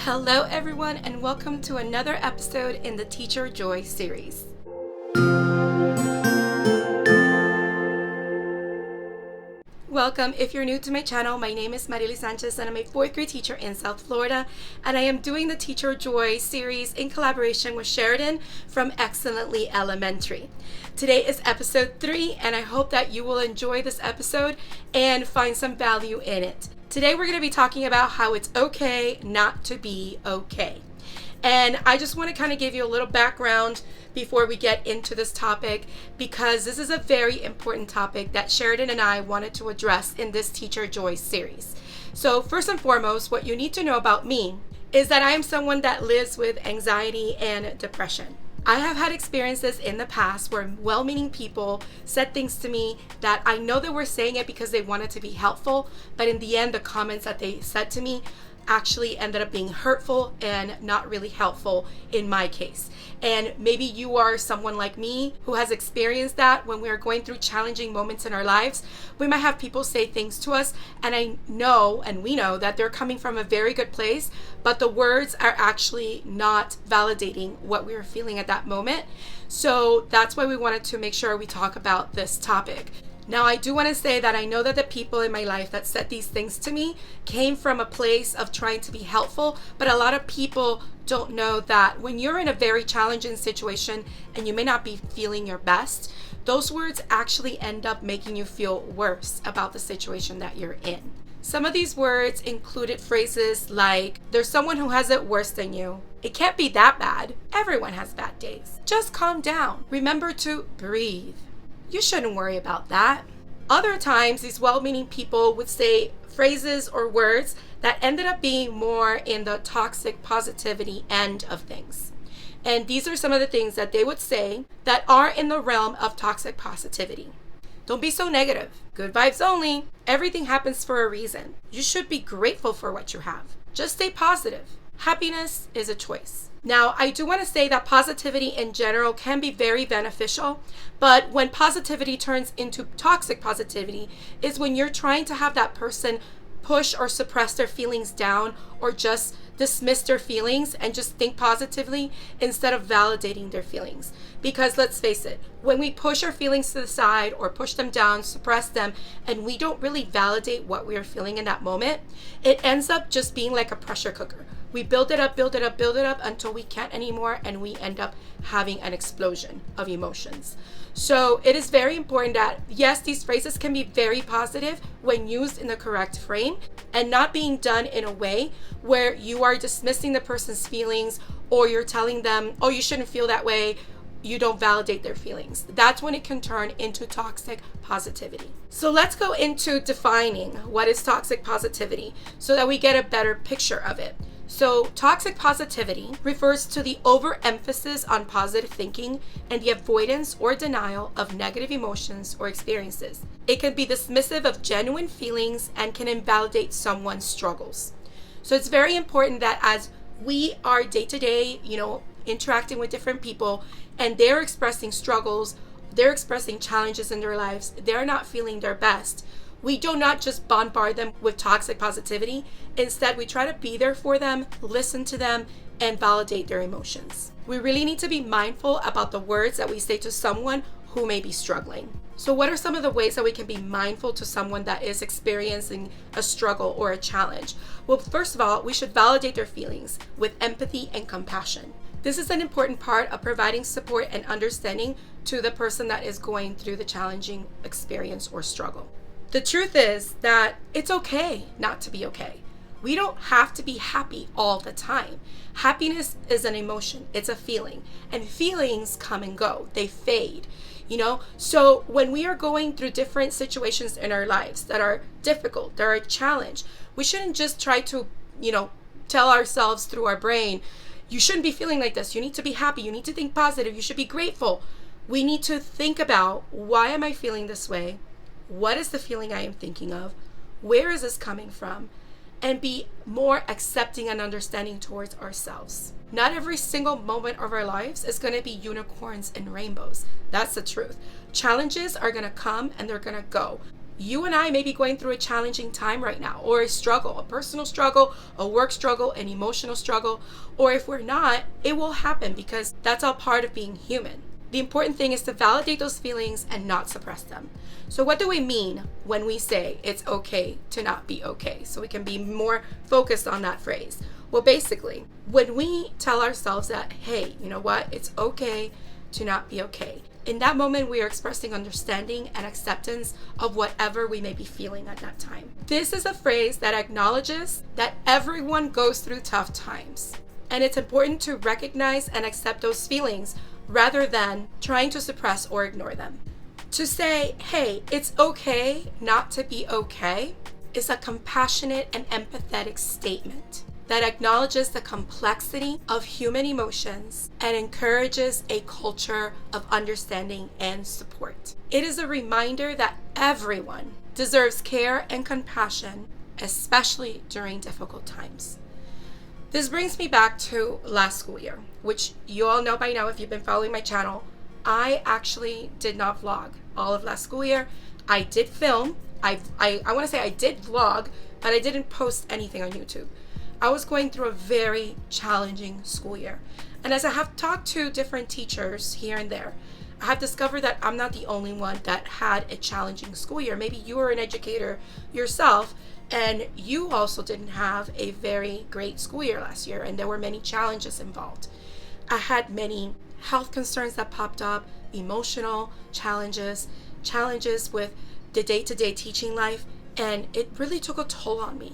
Hello everyone, and welcome to another episode in the Teacher Joy series. Welcome. If you're new to my channel, my name is Marily Sanchez and I'm a 4th grade teacher in South Florida, and I am doing the Teacher Joy series in collaboration with Sharidan from Excellently Elementary. Today is episode 3 and I hope that you will enjoy this episode and find some value in it. Today we're going to be talking about how it's okay not to be okay. And I just want to kind of give you a little background before we get into this topic, because this is a very important topic that Sharidan and I wanted to address in this Teacher Joy series. So first and foremost, what you need to know about me is that I am someone that lives with anxiety and depression. I have had experiences in the past where well-meaning people said things to me that I know they were saying it because they wanted to be helpful, but in the end, the comments that they said to me actually ended up being hurtful and not really helpful in my case. And maybe you are someone like me who has experienced that. When we are going through challenging moments in our lives, we might have people say things to us, and I know, and we know, that they're coming from a very good place, but the words are actually not validating what we were feeling at that moment. So that's why we wanted to make sure we talk about this topic. Now, I do want to say that I know that the people in my life that said these things to me came from a place of trying to be helpful, but a lot of people don't know that when you're in a very challenging situation and you may not be feeling your best, those words actually end up making you feel worse about the situation that you're in. Some of these words included phrases like, "There's someone who has it worse than you. It can't be that bad. Everyone has bad days. Just calm down. Remember to breathe. You shouldn't worry about that." Other times, these well-meaning people would say phrases or words that ended up being more in the toxic positivity end of things. And these are some of the things that they would say that are in the realm of toxic positivity. "Don't be so negative. Good vibes only. Everything happens for a reason. You should be grateful for what you have. Just stay positive. Happiness is a choice." Now, I do want to say that positivity in general can be very beneficial, but when positivity turns into toxic positivity is when you're trying to have that person push or suppress their feelings down, or just dismiss their feelings and just think positively instead of validating their feelings. Because let's face it, when we push our feelings to the side or push them down, suppress them, and we don't really validate what we are feeling in that moment, it ends up just being like a pressure cooker. We build it up, build it up, build it up until we can't anymore, and we end up having an explosion of emotions. So it is very important that, yes, these phrases can be very positive when used in the correct frame and not being done in a way where you are dismissing the person's feelings, or you're telling them, "Oh, you shouldn't feel that way." You don't validate their feelings. That's when it can turn into toxic positivity. So let's go into defining what is toxic positivity so that we get a better picture of it. So toxic positivity refers to the overemphasis on positive thinking and the avoidance or denial of negative emotions or experiences. It can be dismissive of genuine feelings and can invalidate someone's struggles. So it's very important that as we are day to day, interacting with different people and they're expressing struggles, they're expressing challenges in their lives, they're not feeling their best, we do not just bombard them with toxic positivity. Instead, we try to be there for them, listen to them, and validate their emotions. We really need to be mindful about the words that we say to someone who may be struggling. So what are some of the ways that we can be mindful to someone that is experiencing a struggle or a challenge? Well, first of all, we should validate their feelings with empathy and compassion. This is an important part of providing support and understanding to the person that is going through the challenging experience or struggle. The truth is that it's okay not to be okay. We don't have to be happy all the time. Happiness is an emotion, it's a feeling, and feelings come and go, they fade. So when we are going through different situations in our lives that are difficult, that are a challenge, we shouldn't just try to, tell ourselves through our brain, "You shouldn't be feeling like this. You need to be happy. You need to think positive. You should be grateful." We need to think about, why am I feeling this way? What is the feeling I am thinking of? Where is this coming from? And be more accepting and understanding towards ourselves. Not every single moment of our lives is going to be unicorns and rainbows. That's the truth. Challenges are going to come and they're going to go. You and I may be going through a challenging time right now, or a struggle, a personal struggle, a work struggle, an emotional struggle, or if we're not, it will happen because that's all part of being human. The important thing is to validate those feelings and not suppress them. So what do we mean when we say it's okay to not be okay? So we can be more focused on that phrase. Well, basically, when we tell ourselves that, hey, you know what, it's okay to not be okay. In that moment, we are expressing understanding and acceptance of whatever we may be feeling at that time. This is a phrase that acknowledges that everyone goes through tough times. And it's important to recognize and accept those feelings rather than trying to suppress or ignore them. To say, hey, it's okay not to be okay, is a compassionate and empathetic statement that acknowledges the complexity of human emotions and encourages a culture of understanding and support. It is a reminder that everyone deserves care and compassion, especially during difficult times. This brings me back to last school year, which you all know by now if you've been following my channel. I actually did not vlog all of last school year. I did film. I want to say I did vlog, but I didn't post anything on YouTube. I was going through a very challenging school year. And as I have talked to different teachers here and there, I have discovered that I'm not the only one that had a challenging school year. Maybe you are an educator yourself and you also didn't have a very great school year last year, and there were many challenges involved. I had many health concerns that popped up, emotional challenges with the day-to-day teaching life, and it really took a toll on me.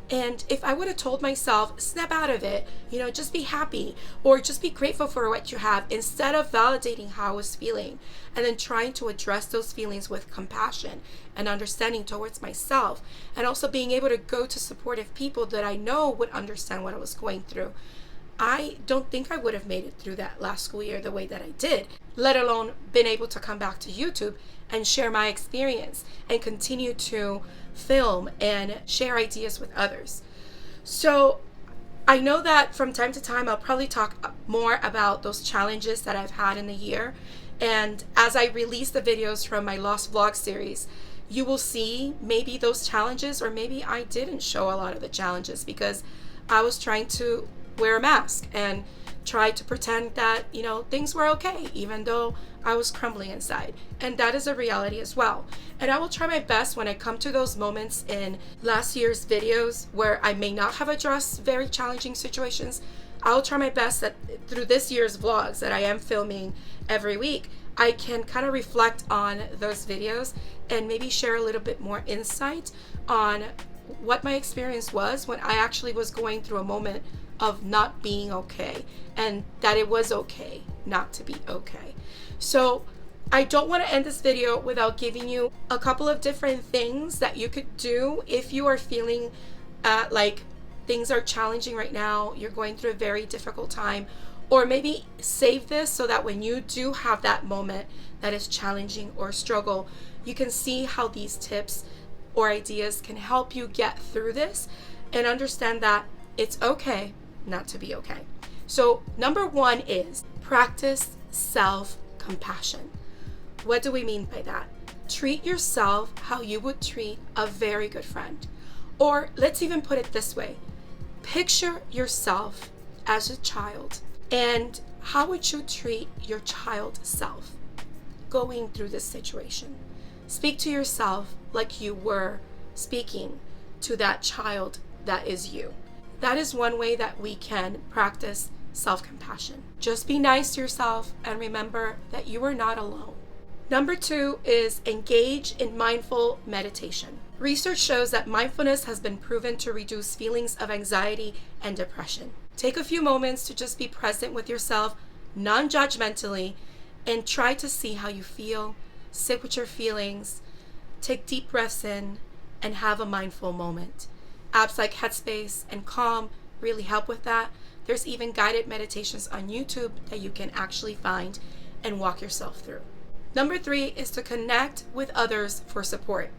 And if I would have told myself, snap out of it, just be happy or just be grateful for what you have, instead of validating how I was feeling and then trying to address those feelings with compassion and understanding towards myself, and also being able to go to supportive people that I know would understand what I was going through, I don't think I would have made it through that last school year the way that I did, let alone been able to come back to YouTube and share my experience and continue to film and share ideas with others. So I know that from time to time I'll probably talk more about those challenges that I've had in the year, and as I release the videos from my Lost Vlog series, you will see maybe those challenges, or maybe I didn't show a lot of the challenges because I was trying to wear a mask and try to pretend that things were okay even though I was crumbling inside, and that is a reality as well. And I will try my best when I come to those moments in last year's videos where I may not have addressed very challenging situations. I'll try my best that through this year's vlogs that I am filming every week, I can kind of reflect on those videos and maybe share a little bit more insight on what my experience was when I actually was going through a moment of not being okay, and that it was okay not to be okay. So I don't want to end this video without giving you a couple of different things that you could do if you are feeling like things are challenging right now, you're going through a very difficult time, or maybe save this so that when you do have that moment that is challenging or struggle, you can see how these tips or ideas can help you get through this and understand that it's okay not to be okay. So number one is practice self-compassion. What do we mean by that? Treat yourself how you would treat a very good friend. Or let's even put it this way. Picture yourself as a child, and how would you treat your child self going through this situation? Speak to yourself like you were speaking to that child that is you. That is one way that we can practice self-compassion. Just be nice to yourself and remember that you are not alone. Number two is engage in mindful meditation. Research shows that mindfulness has been proven to reduce feelings of anxiety and depression. Take a few moments to just be present with yourself, non-judgmentally, and try to see how you feel. Sit with your feelings, take deep breaths in, and have a mindful moment. Apps like Headspace and Calm really help with that. There's even guided meditations on YouTube that you can actually find and walk yourself through. Number three is to connect with others for support.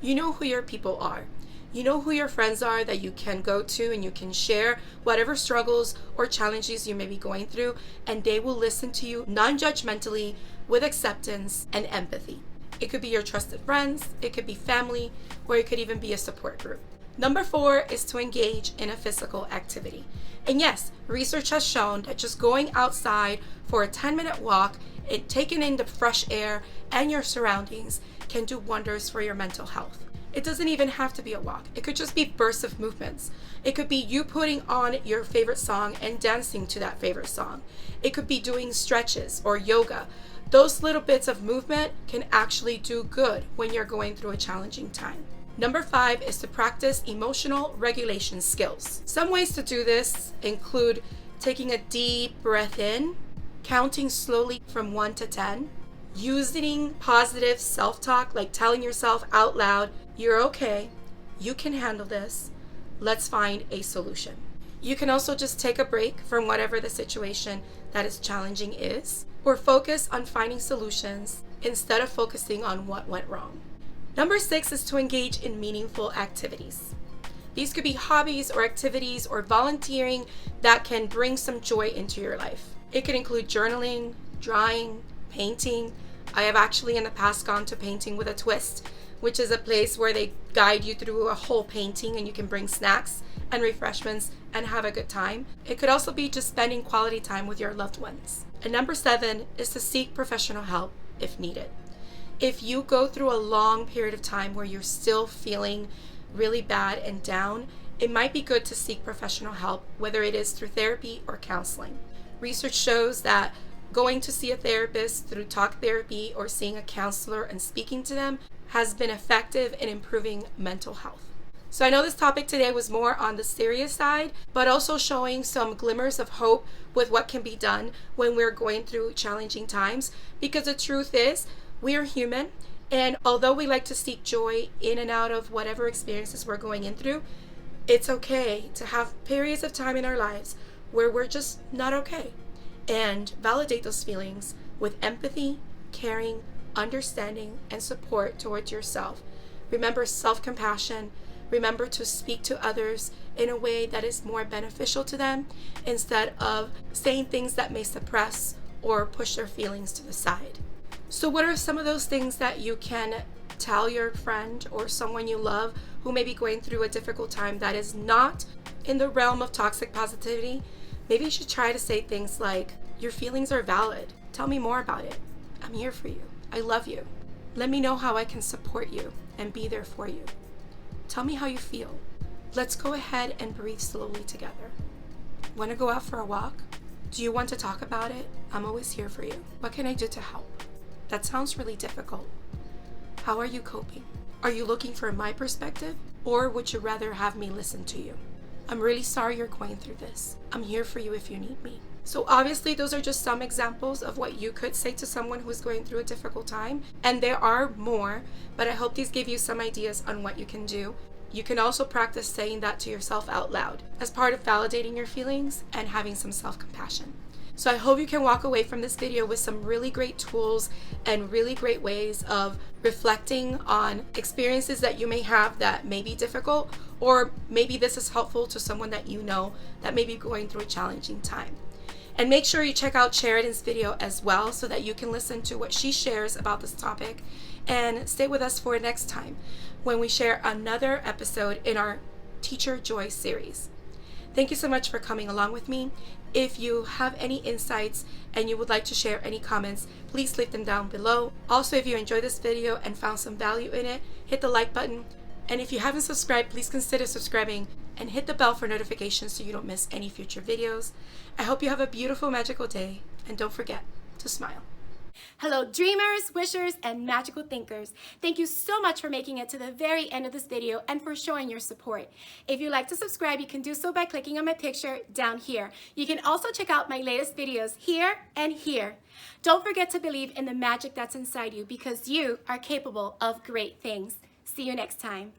You know who your people are. You know who your friends are that you can go to and you can share whatever struggles or challenges you may be going through, and they will listen to you non-judgmentally with acceptance and empathy. It could be your trusted friends, it could be family, or it could even be a support group. Number 4 is to engage in a physical activity. And yes, research has shown that just going outside for a 10-minute walk and taking in the fresh air and your surroundings can do wonders for your mental health. It doesn't even have to be a walk. It could just be bursts of movements. It could be you putting on your favorite song and dancing to that favorite song. It could be doing stretches or yoga. Those little bits of movement can actually do good when you're going through a challenging time. Number 5 is to practice emotional regulation skills. Some ways to do this include taking a deep breath in, counting slowly from 1 to 10, using positive self-talk, like telling yourself out loud, "You're okay, you can handle this, let's find a solution." You can also just take a break from whatever the situation that is challenging is, or focus on finding solutions instead of focusing on what went wrong. Number 6 is to engage in meaningful activities. These could be hobbies or activities or volunteering that can bring some joy into your life. It could include journaling, drawing, painting. I have actually in the past gone to Painting with a Twist, which is a place where they guide you through a whole painting and you can bring snacks and refreshments and have a good time. It could also be just spending quality time with your loved ones. And number 7 is to seek professional help if needed. If you go through a long period of time where you're still feeling really bad and down, it might be good to seek professional help, whether it is through therapy or counseling. Research shows that going to see a therapist through talk therapy or seeing a counselor and speaking to them has been effective in improving mental health. So I know this topic today was more on the serious side, but also showing some glimmers of hope with what can be done when we're going through challenging times, because the truth is, we are human, and although we like to seek joy in and out of whatever experiences we're going in through, it's okay to have periods of time in our lives where we're just not okay, and validate those feelings with empathy, caring, understanding, and support towards yourself. Remember self-compassion. Remember to speak to others in a way that is more beneficial to them instead of saying things that may suppress or push their feelings to the side. So what are some of those things that you can tell your friend or someone you love who may be going through a difficult time that is not in the realm of toxic positivity? Maybe you should try to say things like, "Your feelings are valid. Tell me more about it. I'm here for you. I love you. Let me know how I can support you and be there for you. Tell me how you feel. Let's go ahead and breathe slowly together. Want to go out for a walk? Do you want to talk about it? I'm always here for you. What can I do to help? That sounds really difficult. How are you coping? Are you looking for my perspective, or would you rather have me listen to you? I'm really sorry you're going through this. I'm here for you if you need me." So obviously those are just some examples of what you could say to someone who's going through a difficult time, and there are more, but I hope these give you some ideas on what you can do. You can also practice saying that to yourself out loud as part of validating your feelings and having some self-compassion. So I hope you can walk away from this video with some really great tools and really great ways of reflecting on experiences that you may have that may be difficult, or maybe this is helpful to someone that you know that may be going through a challenging time. And make sure you check out Sharidan's video as well so that you can listen to what she shares about this topic, and stay with us for next time when we share another episode in our Teacher Joy series. Thank you so much for coming along with me. If you have any insights and you would like to share any comments, please leave them down below. Also, if you enjoyed this video and found some value in it, hit the like button. And if you haven't subscribed, please consider subscribing and hit the bell for notifications so you don't miss any future videos. I hope you have a beautiful, magical day, and don't forget to smile. Hello dreamers, wishers, and magical thinkers. Thank you so much for making it to the very end of this video and for showing your support. If you'd like to subscribe, you can do so by clicking on my picture down here. You can also check out my latest videos here and here. Don't forget to believe in the magic that's inside you, because you are capable of great things. See you next time.